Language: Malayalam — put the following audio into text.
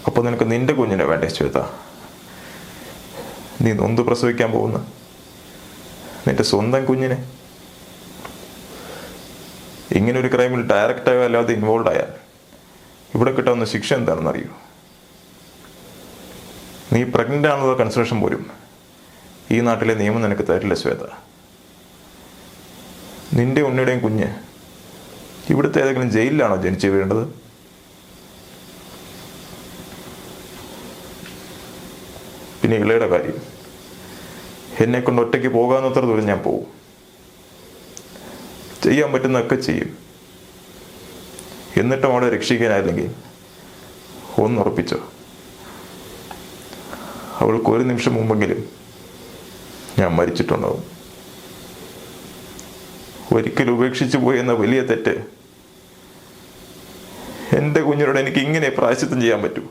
അപ്പോൾ നിനക്ക് നിന്റെ കുഞ്ഞിനെ വേണ്ടേ ശ്വേത? നീ നൊന്ത് പ്രസവിക്കാൻ പോകുന്ന നിന്റെ സ്വന്തം കുഞ്ഞിനെ? ഇങ്ങനൊരു ക്രൈമിൽ ഡയറക്റ്റായോ അല്ലാതെ ഇൻവോൾവ് ആയാൽ ഇവിടെ കിട്ടാവുന്ന ശിക്ഷ എന്താണെന്ന് അറിയൂ? നീ പ്രഗ്നൻ്റ് ആണെന്നുള്ള കൺസിഡറേഷൻ പോലും ഈ നാട്ടിലെ നിയമം നിനക്ക് തരില്ല ശ്വേത. നിന്റെ ഉണ്ണിയുടെയും കുഞ്ഞ് ഇവിടുത്തെ ഏതെങ്കിലും ജയിലിലാണോ ജനിച്ചു വീഴേണ്ടത്? പിന്നെ ഇളയുടെ കാര്യം, എന്നെ കൊണ്ട് ഒറ്റയ്ക്ക് പോകാമെന്നത്ര ദൂരം ഞാൻ പോവും. ചെയ്യാൻ പറ്റുന്നതൊക്കെ ചെയ്യും. എന്നിട്ടും അവളെ രക്ഷിക്കാനായില്ലെങ്കിൽ ഒന്നുറപ്പിച്ചോ, അവൾക്ക് ഒരു നിമിഷം മുമ്പെങ്കിലും ഞാൻ മരിച്ചിട്ടുണ്ടാവും. ഒരിക്കൽ ഉപേക്ഷിച്ചു പോയി എന്ന വലിയ തെറ്റ് എൻ്റെ കുഞ്ഞിനോട് എനിക്ക് ഇങ്ങനെ പ്രായശ്ചിത്തം ചെയ്യാൻ പറ്റൂ?